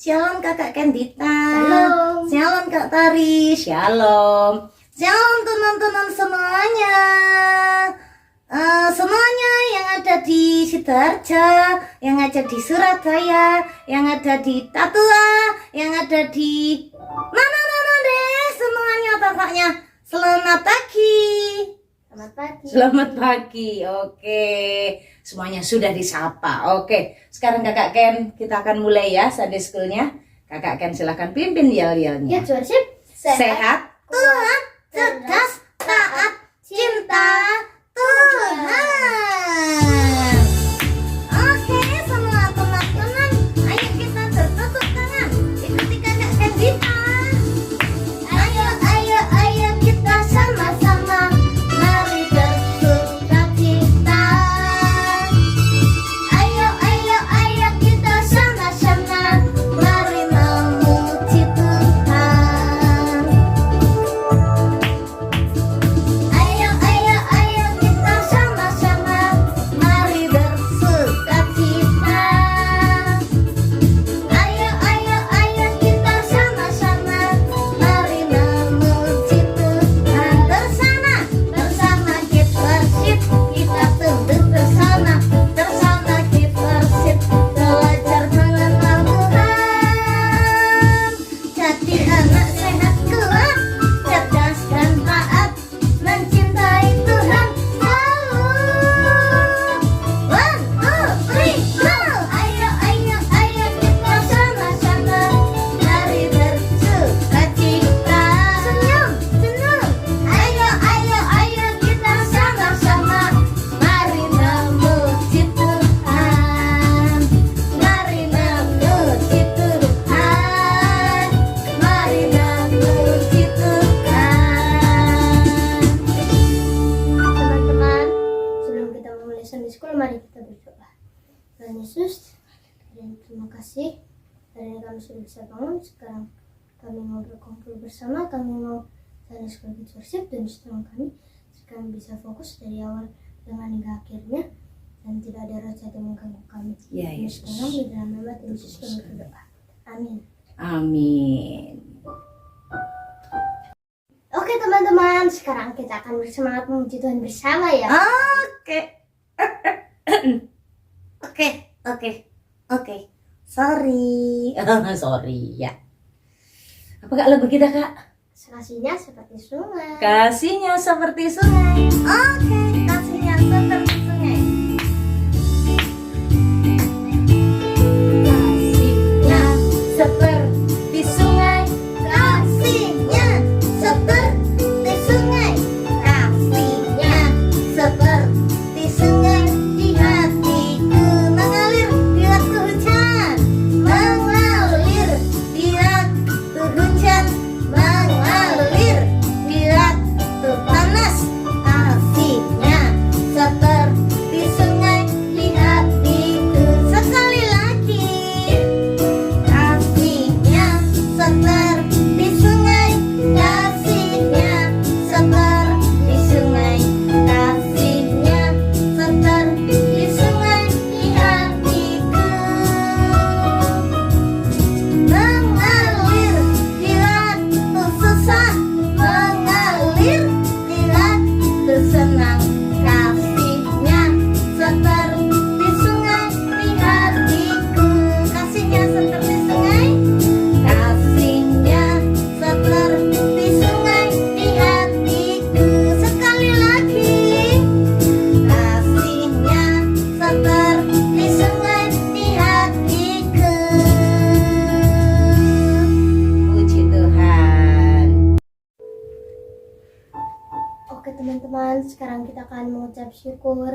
Shalom Kakak Kendita. Shalom. Shalom Kak Tari. Shalom. Shalom teman-teman semuanya. Semuanya yang ada di Sidoarjo, yang ada di Surabaya, yang ada di Tatua, yang ada di mana deh semuanya pokoknya. Selamat pagi. Selamat pagi. Selamat pagi. Oke, semuanya sudah disapa. Oke, sekarang Kakak Ken kita akan mulai ya Sunday School-nya. Kakak Ken silahkan pimpin yel-yelnya. Kids Worship. Sehat, Tuhan, cerdas, taat, cinta Tuhan. Oke, semua teman-teman, ayo kita bertepuk tangan. Ikuti Kakak Kendita. Ayo kita sama-sama mari bersukacita. Ayo kita sama-sama mari memuji Tuhan. Ayo kita sama-sama mari bersukacita. Ayo kita sama-sama mari memuji Tuhan. Bersama Kids Worship kita tunduk bersama Kids Worship belajar mengenal Tuhan. Jadi anak sehat kuat, cerdas dan taat, mencintai Tuhan selalu. 1, 2, 3, go! Ayo kita sama-sama mari bersukacita. Senyum. Ayo kita sama-sama mari memuji Tuhan. Mari memuji Tuhan. Mari memuji Tuhan. Teman-teman, sebelum kita memulai Sunday School, mari kita berdoa. Tuhan Yesus, terima kasih hari ini kami sudah bisa bangun. Sekarang kami mau berkumpul bersama, kami mau Sunday School Kids Worship, dan setelah kami sekarang bisa fokus dari awal dengan hingga akhirnya, dan tidak ada roh jahat yang mengganggu kami. Ya, Kami Yesus. sekarang di dalam nama Tuhan Yesus kami berdoa. Amin. Amin. Oke teman-teman, sekarang kita akan bersemangat memuji Tuhan bersama ya. Oke. Sorry. Sorry ya. Apa Kak lagu kita Kak? Kasihnya seperti sungai. Kasihnya seperti sungai. Oke, kasihnya seperti sungai. Kasihnya seperti sungai. Kasihnya seperti sungai. Kasihnya seperti sungai di hatiku mengalir di waktu hujan. Mengalir di waktu hujan. Mengalir di waktu panas. Kasihnya seperti sungai di hatiku. Sekali lagi. Kasihnya seperti sungai. Kasihnya seperti sungai. Kasihnya seperti sungai di hatiku. Mengalir di waktu susah, mengalir di waktu senang. Kasihnya seperti sungai di hatiku. Kasihnya seperti sungai. Kasihnya seperti sungai di hatiku. Sekali lagi. Kasihnya seperti sungai di hatiku. Puji Tuhan. Oke teman-teman, sekarang kita akan mengucap syukur.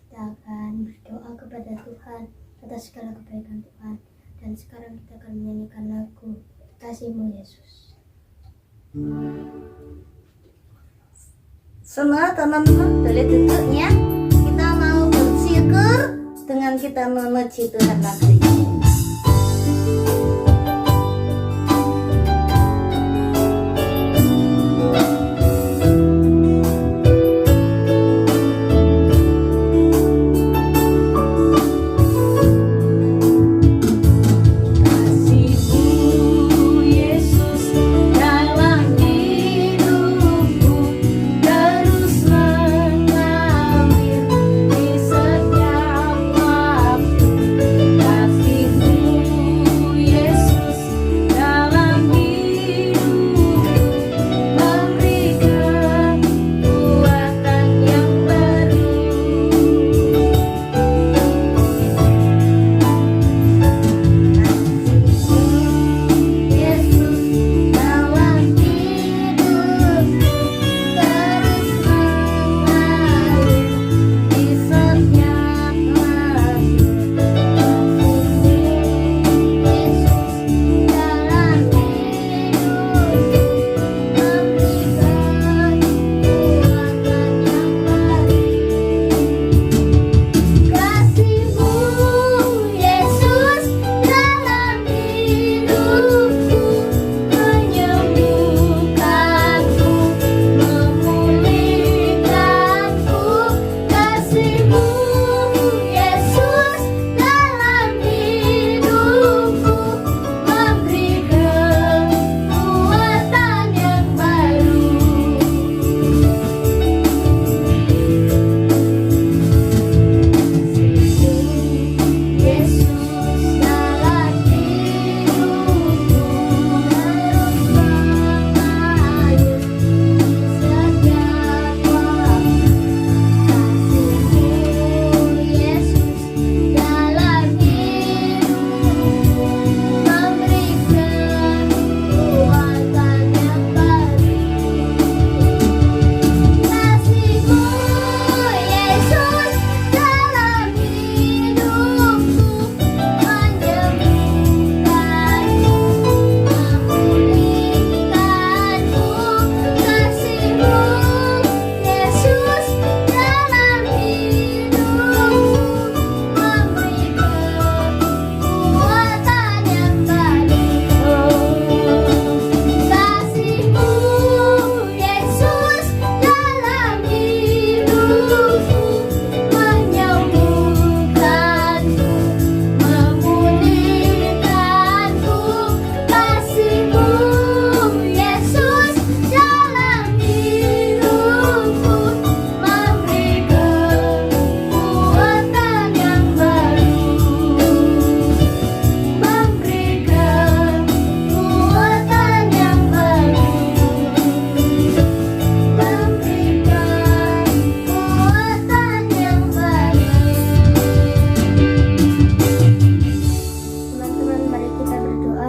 Kita akan berdoa kepada Tuhan atas segala kebaikan Tuhan. Dan sekarang kita akan menyanyikan lagu Kasih-Mu Yesus. Semua teman-teman boleh duduknya. Kita mau bersyukur dengan kita memuji Tuhan lagu ini. Kasih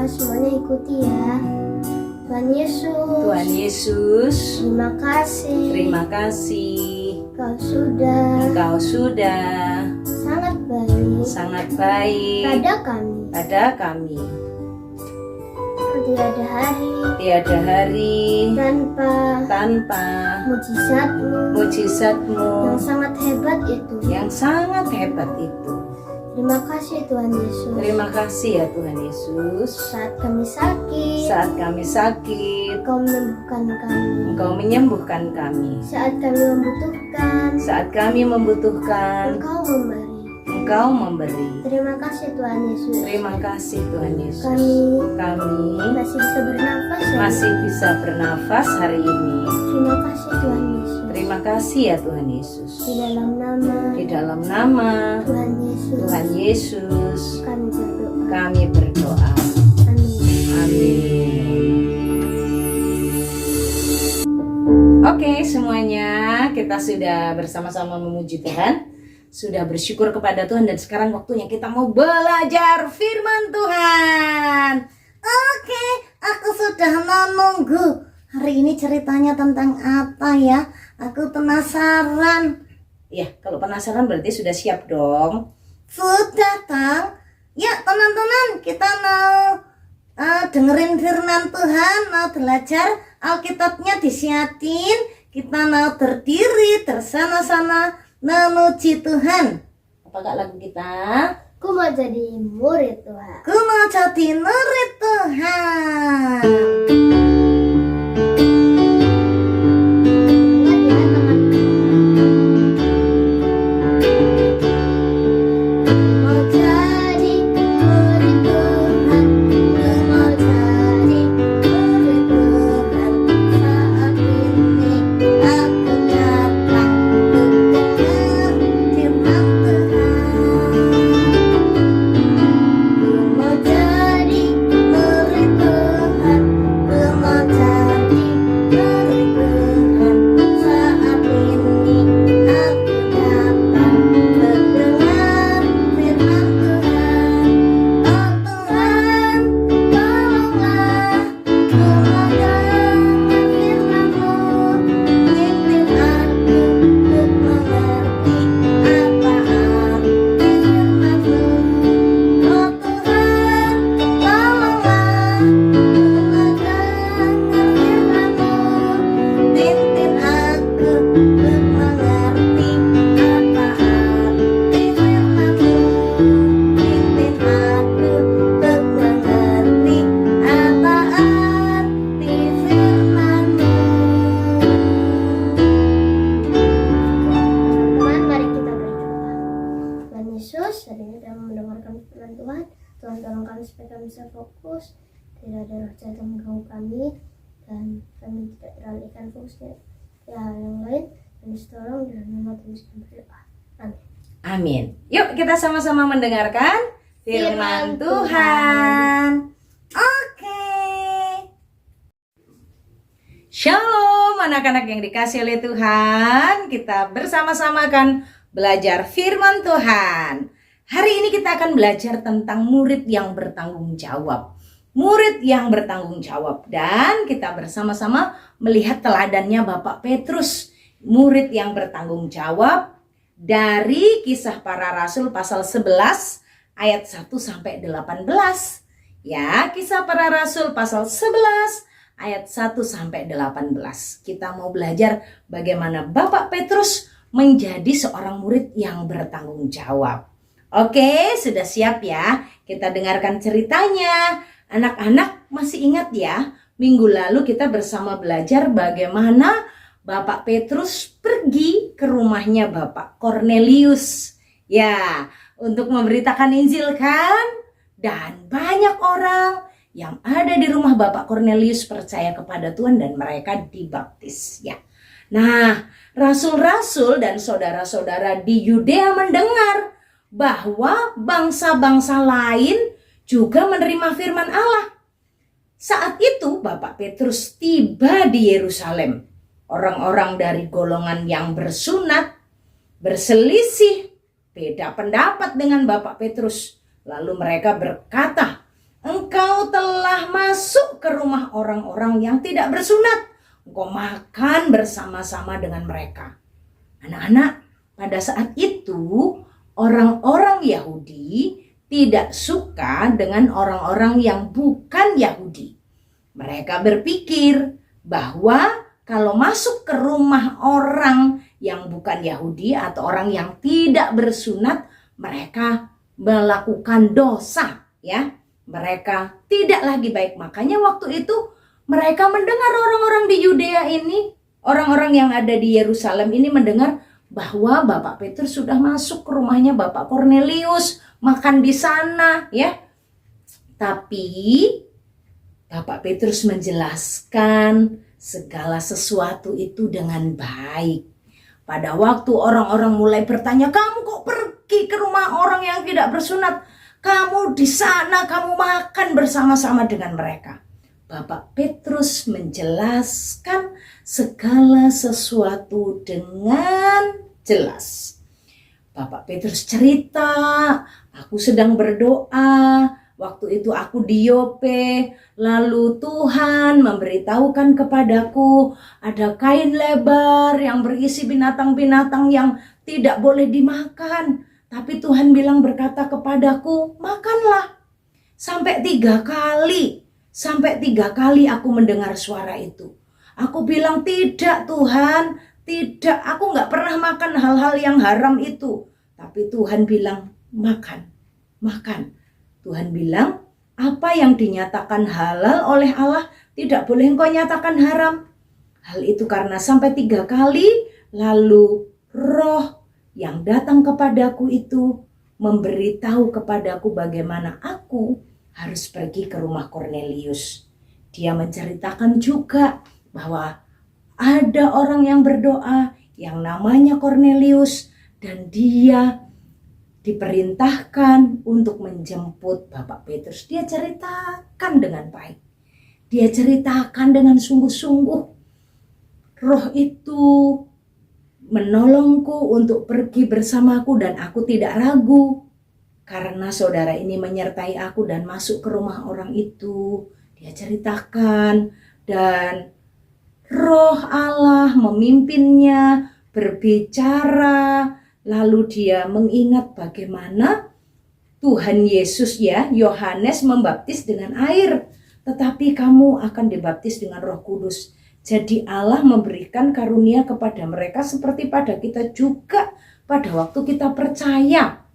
semuanya ikuti ya. Tuhan Yesus. Tuhan Yesus, Terima kasih. terima kasih. Engkau sudah Sangat baik pada kami. Tiada hari tanpa mujizatmu yang sangat hebat itu. Terima kasih Tuhan Yesus. Terima kasih ya Tuhan Yesus. Saat kami sakit, Engkau menyembuhkan kami. saat kami membutuhkan, Engkau memberi. Terima kasih Tuhan Yesus. Terima kasih Tuhan Yesus. Kami Kami masih bisa bernafas hari masih bisa bernafas hari ini. Terima kasih Tuhan Yesus. Terima kasih ya Tuhan Yesus. Di dalam nama Tuhan Yesus, kami berdoa. kami berdoa. Amin. Amin. Oke semuanya, kita sudah bersama-sama memuji Tuhan, sudah bersyukur kepada Tuhan, dan sekarang waktunya kita mau belajar firman Tuhan. Oke, aku sudah menunggu. Hari ini ceritanya tentang apa ya? Aku penasaran. Ya, kalau penasaran berarti sudah siap dong. Sudah, Tang. Ya, teman-teman, kita mau dengerin firman Tuhan, mau belajar. Alkitabnya disiapin. Kita mau berdiri tersana-sana memuji Tuhan. Apakah lagu kita? Aku mau jadi murid Tuhan. Ku mau jadi murid Tuhan. bisa fokus, tidak ada roh jahat yang mengganggu kami, dan kami tidak teralihkan fokusnya ya yang lain. Dan tolong dalam nama Tuhan Yesus kami berdoa. Amin. Amin. Yuk kita sama-sama mendengarkan firman Tuhan. Oke. Shalom anak-anak yang dikasih oleh Tuhan. Kita bersama-sama akan belajar firman Tuhan. Hari ini kita akan belajar tentang murid yang bertanggung jawab. Murid yang bertanggung jawab. Dan kita bersama-sama melihat teladannya Bapak Petrus, murid yang bertanggung jawab, dari Kisah Para Rasul pasal 11 ayat 1 sampai 18. Ya, Kisah Para Rasul pasal 11 ayat 1 sampai 18. Kita mau belajar bagaimana Bapak Petrus menjadi seorang murid yang bertanggung jawab. Oke, sudah siap ya? Kita dengarkan ceritanya. Anak-anak masih ingat ya? Minggu lalu kita bersama belajar bagaimana Bapak Petrus pergi ke rumahnya Bapak Kornelius. Ya, untuk memberitakan Injil kan? Dan banyak orang yang ada di rumah Bapak Kornelius percaya kepada Tuhan dan mereka dibaptis ya. Nah, rasul-rasul dan saudara-saudara di Yudea mendengar bahwa bangsa-bangsa lain juga menerima firman Allah. Saat itu Bapak Petrus tiba di Yerusalem. Orang-orang dari golongan yang bersunat berselisih, beda pendapat dengan Bapak Petrus. Lalu mereka berkata, "Engkau telah rumah orang-orang yang tidak bersunat. Engkau makan bersama-sama dengan mereka. Anak-anak, pada saat itu orang-orang Yahudi tidak suka dengan orang-orang yang bukan Yahudi. Mereka berpikir bahwa kalau masuk ke rumah orang yang bukan Yahudi atau orang yang tidak bersunat, mereka melakukan dosa, ya. Mereka tidak lagi baik. Makanya waktu itu mereka mendengar orang-orang di Yudea ini, orang-orang yang ada di Yerusalem ini mendengar bahwa Bapak Petrus sudah masuk ke rumahnya Bapak Kornelius, makan di sana, ya. Tapi Bapak Petrus menjelaskan segala sesuatu itu dengan baik. Pada waktu orang-orang mulai bertanya, kamu kok pergi ke rumah orang yang tidak bersunat? Kamu di sana, kamu makan bersama-sama dengan mereka. Bapak Petrus menjelaskan segala sesuatu dengan jelas. Bapak Petrus cerita, aku sedang berdoa, waktu itu aku di Yope, lalu Tuhan memberitahukan kepadaku ada kain lebar yang berisi binatang-binatang yang tidak boleh dimakan. Tapi Tuhan bilang berkata kepadaku, makanlah. Sampai 3 kali aku mendengar suara itu. Aku bilang, tidak Tuhan, tidak, aku gak pernah makan hal-hal yang haram itu. Tapi Tuhan bilang, makan. Tuhan bilang, apa yang dinyatakan halal oleh Allah tidak boleh engkau nyatakan haram. Hal itu karena sampai 3 kali, lalu roh yang datang kepadaku itu memberitahu kepadaku bagaimana aku harus pergi ke rumah Kornelius. Dia menceritakan juga bahwa ada orang yang berdoa yang namanya Kornelius dan dia diperintahkan untuk menjemput Bapak Petrus. Dia ceritakan dengan baik. Dia ceritakan dengan sungguh-sungguh. Roh itu menolongku untuk pergi bersamaku dan aku tidak ragu. Karena saudara ini menyertai aku dan masuk ke rumah orang itu. Dia ceritakan dan Roh Allah memimpinnya berbicara. Lalu dia mengingat bagaimana Tuhan Yesus, ya, Yohanes membaptis dengan air. Tetapi kamu akan dibaptis dengan Roh Kudus. Jadi Allah memberikan karunia kepada mereka seperti pada kita juga pada waktu kita percaya.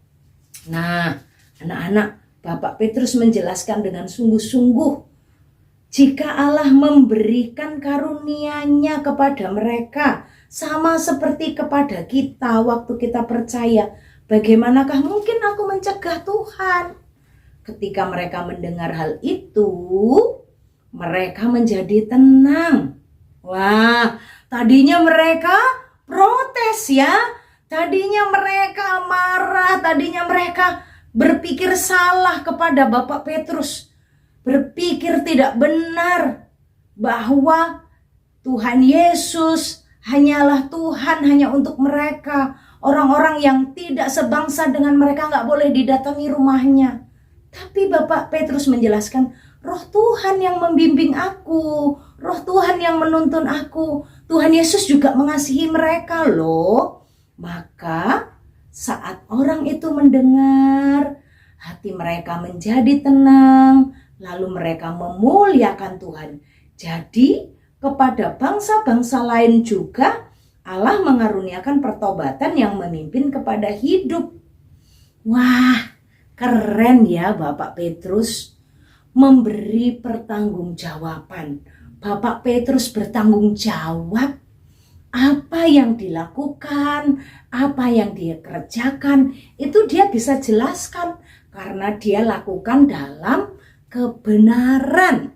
Nah, anak-anak, Bapak Petrus menjelaskan dengan sungguh-sungguh. Jika Allah memberikan karunia-Nya kepada mereka, sama seperti kepada kita waktu kita percaya, bagaimanakah mungkin aku mencegah Tuhan? Ketika mereka mendengar hal itu, mereka menjadi tenang. Wah, tadinya mereka protes, ya. Tadinya mereka marah, tadinya mereka berpikir salah kepada Bapak Petrus. Berpikir tidak benar bahwa Tuhan Yesus hanyalah Tuhan hanya untuk mereka. Orang-orang yang tidak sebangsa dengan mereka gak boleh didatangi rumahnya. Tapi Bapak Petrus menjelaskan, Roh Tuhan yang membimbing aku, Roh Tuhan yang menuntun aku. Tuhan Yesus juga mengasihi mereka loh. Maka saat orang itu mendengar, hati mereka menjadi tenang, lalu mereka memuliakan Tuhan. Jadi kepada bangsa-bangsa lain juga Allah mengaruniakan pertobatan yang memimpin kepada hidup. Wah, keren ya Bapak Petrus memberi pertanggungjawaban. Bapak Petrus bertanggung jawab apa yang dilakukan, apa yang dia kerjakan, itu dia bisa jelaskan karena dia lakukan dalam kebenaran.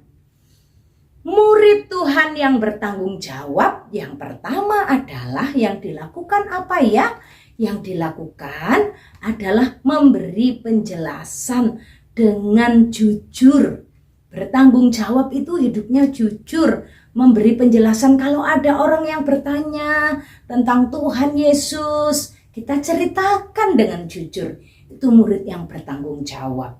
Murid Tuhan yang bertanggung jawab yang pertama adalah yang dilakukan apa ya? Yang dilakukan adalah memberi penjelasan dengan jujur. Bertanggung jawab itu hidupnya jujur, memberi penjelasan. Kalau ada orang yang bertanya tentang Tuhan Yesus, kita ceritakan dengan jujur. Itu murid yang bertanggung jawab.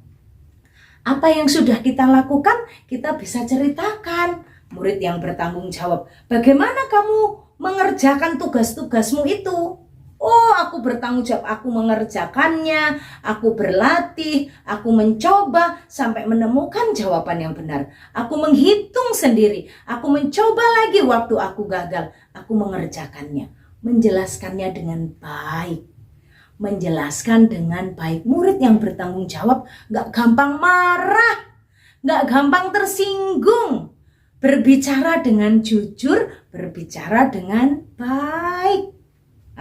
Apa yang sudah kita lakukan, kita bisa ceritakan. Murid yang bertanggung jawab, bagaimana kamu mengerjakan tugas-tugasmu itu? Oh, aku bertanggung jawab, aku mengerjakannya, aku berlatih, aku mencoba sampai menemukan jawaban yang benar. Aku menghitung sendiri, aku mencoba lagi waktu aku gagal, aku mengerjakannya, menjelaskannya dengan baik. Menjelaskan dengan baik. Murid yang bertanggung jawab gak gampang marah, gak gampang tersinggung. Berbicara dengan jujur, berbicara dengan baik.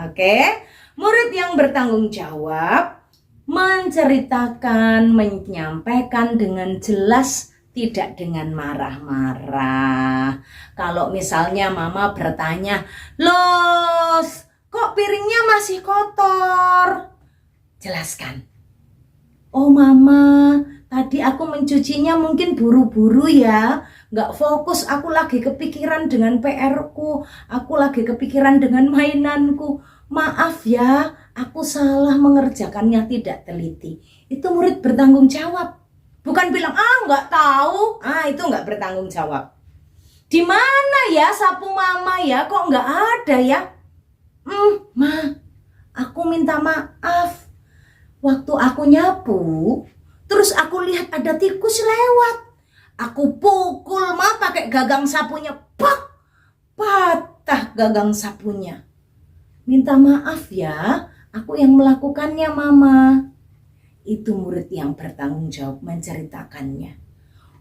Oke, murid yang bertanggung jawab menceritakan, menyampaikan dengan jelas, tidak dengan marah-marah. Kalau misalnya mama bertanya, "Loh, kok piringnya masih kotor?" Jelaskan. "Oh mama, tadi aku mencucinya mungkin buru-buru ya. Gak fokus, aku lagi kepikiran dengan PR-ku, aku lagi kepikiran dengan mainanku. Maaf ya, aku salah mengerjakannya tidak teliti." Itu murid bertanggung jawab. Bukan bilang, gak tahu. Itu gak bertanggung jawab. Di mana ya sapu mama ya? Kok gak ada ya? Ma, aku minta maaf. Waktu aku nyapu, terus aku lihat ada tikus lewat. Aku pukul ma pakai gagang sapunya, pak, patah gagang sapunya. Minta maaf ya, aku yang melakukannya mama. Itu murid yang bertanggung jawab menceritakannya.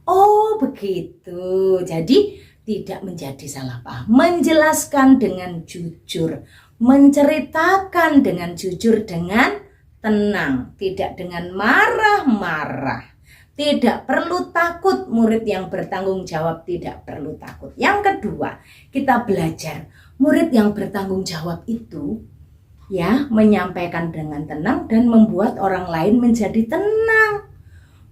Oh begitu, jadi tidak menjadi salah paham. Menjelaskan dengan jujur, menceritakan dengan jujur, dengan tenang, tidak dengan marah-marah. Tidak perlu takut, murid yang bertanggung jawab tidak perlu takut. Yang kedua, kita belajar murid yang bertanggung jawab itu ya menyampaikan dengan tenang dan membuat orang lain menjadi tenang.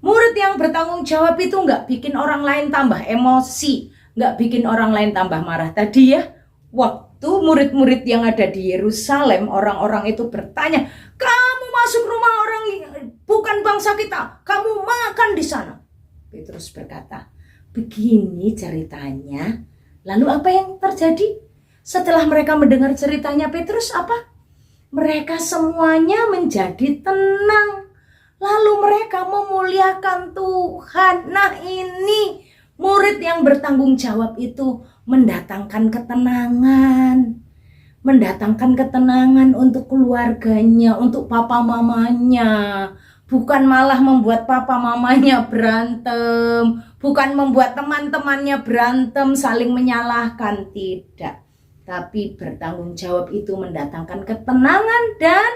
Murid yang bertanggung jawab itu nggak bikin orang lain tambah emosi, nggak bikin orang lain tambah marah. Tadi ya, waktu murid-murid yang ada di Yerusalem, orang-orang itu bertanya, "Kamu masuk rumah orang bukan bangsa kita, kamu makan di sana." Petrus berkata, "Begini ceritanya." Lalu apa yang terjadi? Setelah mereka mendengar ceritanya Petrus, apa? Mereka semuanya menjadi tenang. Lalu mereka memuliakan Tuhan. Nah ini murid yang bertanggung jawab itu mendatangkan ketenangan. Mendatangkan ketenangan untuk keluarganya, untuk papa mamanya. Bukan malah membuat papa mamanya berantem, bukan membuat teman-temannya berantem, saling menyalahkan, tidak. Tapi bertanggung jawab itu mendatangkan ketenangan dan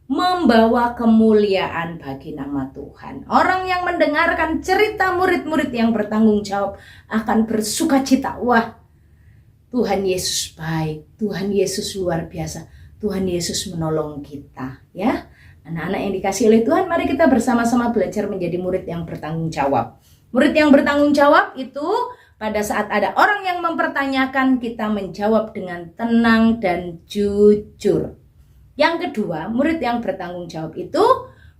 membawa kemuliaan bagi nama Tuhan. Orang yang mendengarkan cerita murid-murid yang bertanggung jawab akan bersuka cita. Wah, Tuhan Yesus baik, Tuhan Yesus luar biasa, Tuhan Yesus menolong kita, ya. Anak-anak yang dikasih oleh Tuhan, mari kita bersama-sama belajar menjadi murid yang bertanggung jawab. Murid yang bertanggung jawab itu pada saat ada orang yang mempertanyakan, kita menjawab dengan tenang dan jujur. Yang kedua, murid yang bertanggung jawab itu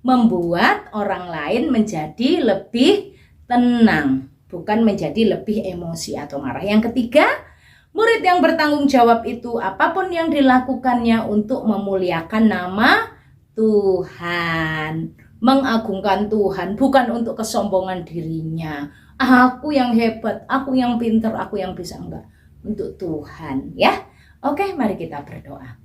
membuat orang lain menjadi lebih tenang, bukan menjadi lebih emosi atau marah. Yang ketiga, murid yang bertanggung jawab itu apapun yang dilakukannya untuk memuliakan nama Tuhan, mengagungkan Tuhan, bukan untuk kesombongan dirinya. Aku yang hebat, aku yang pintar, aku yang bisa, enggak. Untuk Tuhan, ya. Oke, mari kita berdoa.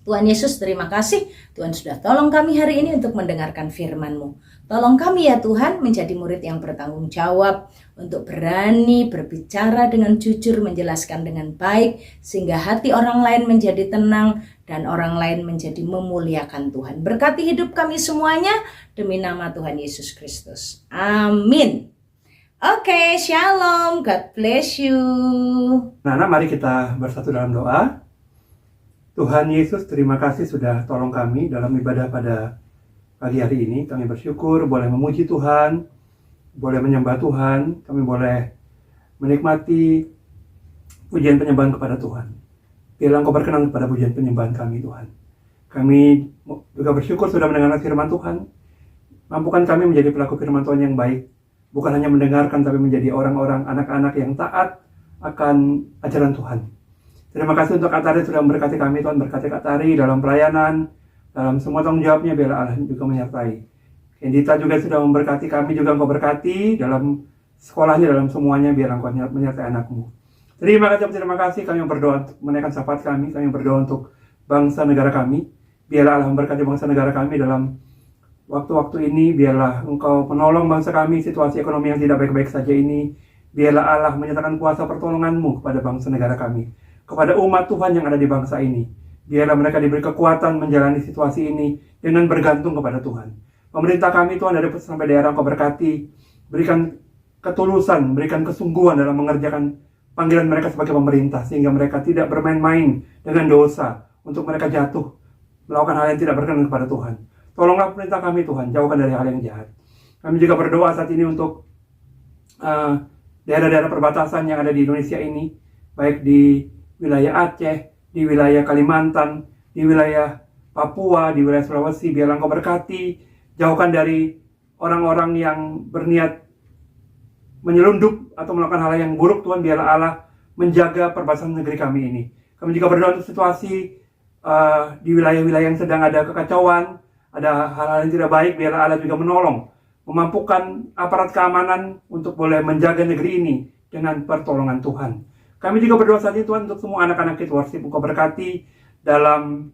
Tuhan Yesus, terima kasih Tuhan sudah tolong kami hari ini untuk mendengarkan firman-Mu. Tolong kami ya Tuhan menjadi murid yang bertanggung jawab, untuk berani berbicara dengan jujur, menjelaskan dengan baik, sehingga hati orang lain menjadi tenang dan orang lain menjadi memuliakan Tuhan. Berkati hidup kami semuanya demi nama Tuhan Yesus Kristus. Amin. Oke, shalom, God bless you. Nah, mari kita bersatu dalam doa. Tuhan Yesus, terima kasih sudah tolong kami dalam ibadah pada pagi hari ini. Kami bersyukur boleh memuji Tuhan, boleh menyembah Tuhan, kami boleh menikmati pujian penyembahan kepada Tuhan. Biarlah Engkau berkenan kepada pujian penyembahan kami, Tuhan. Kami juga bersyukur sudah mendengarkan firman Tuhan. Mampukan kami menjadi pelaku firman Tuhan yang baik, bukan hanya mendengarkan tapi menjadi orang-orang anak-anak yang taat akan ajaran Tuhan. Terima kasih untuk Kak Tari sudah memberkati kami. Tuhan berkati Kak Tari dalam pelayanan, dalam semua tanggung jawabnya, biarlah Allah juga menyertai. Kendita juga sudah memberkati kami, juga Engkau berkati dalam sekolahnya, dalam semuanya, biar Engkau menyertai anakmu. Terima kasih kami berdoa untuk menaikkan syafaat kami berdoa untuk bangsa negara kami. Biarlah Allah memberkati bangsa negara kami dalam waktu-waktu ini. Biarlah Engkau menolong bangsa kami, situasi ekonomi yang tidak baik-baik saja ini. Biarlah Allah menyatakan kuasa pertolongan-Mu kepada bangsa negara kami, kepada umat Tuhan yang ada di bangsa ini. Biarlah mereka diberi kekuatan menjalani situasi ini dengan bergantung kepada Tuhan. Pemerintah kami Tuhan dari pusat sampai daerah Engkau berkati, berikan ketulusan, berikan kesungguhan dalam mengerjakan panggilan mereka sebagai pemerintah, sehingga mereka tidak bermain-main dengan dosa untuk mereka jatuh melakukan hal yang tidak berkenan kepada Tuhan. Tolonglah pemerintah kami Tuhan, jauhkan dari hal yang jahat. Kami juga berdoa saat ini untuk daerah-daerah perbatasan yang ada di Indonesia ini, baik di wilayah Aceh, di wilayah Kalimantan, di wilayah Papua, di wilayah Sulawesi. Biarlah Engkau berkati, jauhkan dari orang-orang yang berniat menyelundup atau melakukan hal yang buruk. Tuhan, biarlah Allah menjaga perbatasan negeri kami ini. Kami juga berdoa untuk situasi di wilayah-wilayah yang sedang ada kekacauan, ada hal-hal yang tidak baik. Biarlah Allah juga menolong, memampukan aparat keamanan untuk boleh menjaga negeri ini dengan pertolongan Tuhan. Kami juga berdoa saat ini Tuhan untuk semua anak-anak Kids Worship. Engkau berkati dalam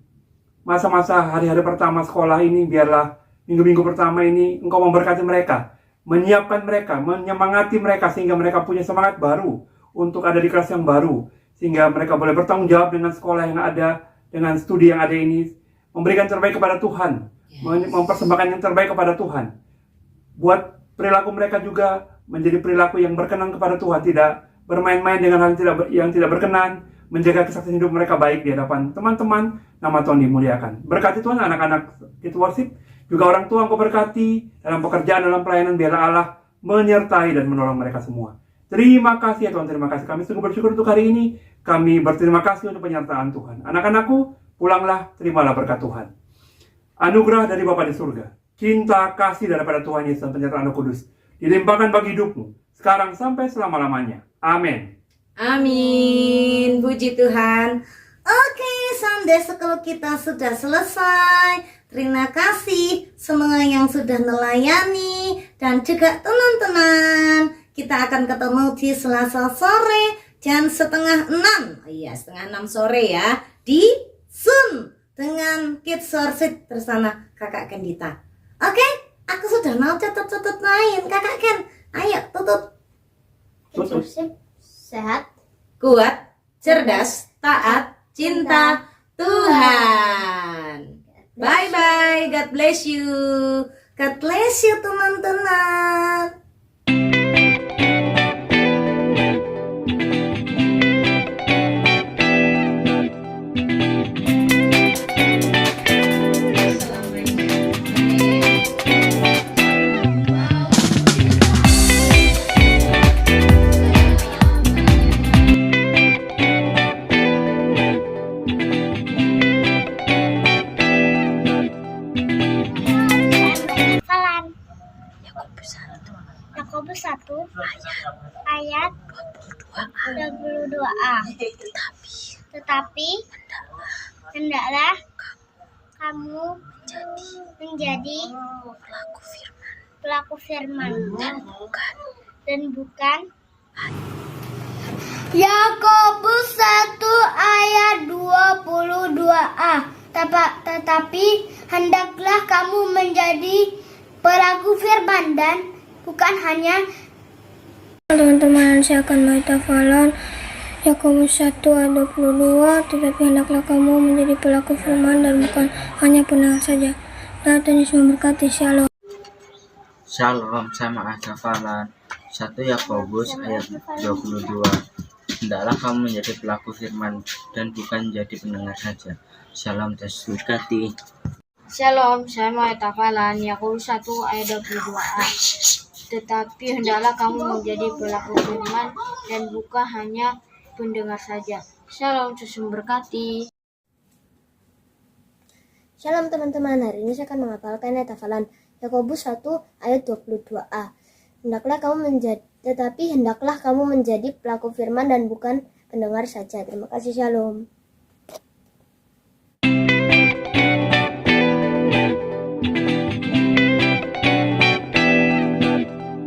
masa-masa hari-hari pertama sekolah ini. Biarlah minggu-minggu pertama ini Engkau memberkati mereka, menyiapkan mereka, menyemangati mereka, sehingga mereka punya semangat baru untuk ada di kelas yang baru, sehingga mereka boleh bertanggung jawab dengan sekolah yang ada, dengan studi yang ada ini, memberikan terbaik kepada Tuhan, mempersembahkan yang terbaik kepada Tuhan. Buat perilaku mereka juga menjadi perilaku yang berkenan kepada Tuhan, tidak bermain-main dengan hal yang tidak berkenan, menjaga kesaksian hidup mereka baik di hadapan teman-teman, nama Tuhan dimuliakan. Berkati Tuhan anak-anak Kids Worship, juga orang tua Engkau berkati dalam pekerjaan, dalam pelayanan. Biarlah Allah menyertai dan menolong mereka semua. Terima kasih ya Tuhan, terima kasih. Kami sungguh bersyukur untuk hari ini. Kami berterima kasih untuk penyertaan Tuhan. Anak-anakku, pulanglah, terimalah berkat Tuhan. Anugerah dari Bapa di surga, cinta kasih daripada Tuhan Yesus dan penyertaan Roh Kudus dilimpahkan bagi hidupmu sekarang sampai selama-lamanya. Amin. Amin. Puji Tuhan. Oke, Sunday School kita sudah selesai. Terima kasih semua yang sudah melayani, dan juga teman-teman. Kita akan ketemu di Selasa sore jam 5:30. Iya, 5:30 sore ya, di Zoom dengan Kids Worship bersama Kakak Kendita. Oke, aku sudah mau tutup main. Kakak Ken, ayo tutup. Kids Worship sehat, Kuat, cerdas, taat, cinta Tuhan. Bye-bye. God bless you. God bless you teman-teman. Yakobus 1 ayat 22a. Tetapi hendaklah kamu menjadi pelaku firman dan bukan Yakobus 1 ayat 22a. Tetapi hendaklah kamu menjadi pelaku firman dan bukan hanya. Teman-teman, saya akan mengatakan Yakobus 1 ayat 22. Tetapi hendaklah kamu menjadi pelaku firman dan bukan hanya pendengar saja. Tuhan Yesus memberkati. Shalom. Shalom, sama hafalan 1 Yakobus ayat 22. Hendaklah kamu menjadi pelaku firman dan bukan menjadi pendengar saja. Shalom, Yesus berkati. Shalom, saya mau hafalan Yakobus 1 ayat 22a. Tetapi hendaklah kamu menjadi pelaku firman dan bukan hanya pendengar saja. Shalom, Yesus memberkati. Shalom teman-teman, hari ini saya akan menghafalkan ayat hafalan Yakobus 1 ayat 22a. hendaklah kamu menjadi pelaku firman dan bukan pendengar saja. Terima kasih, Shalom.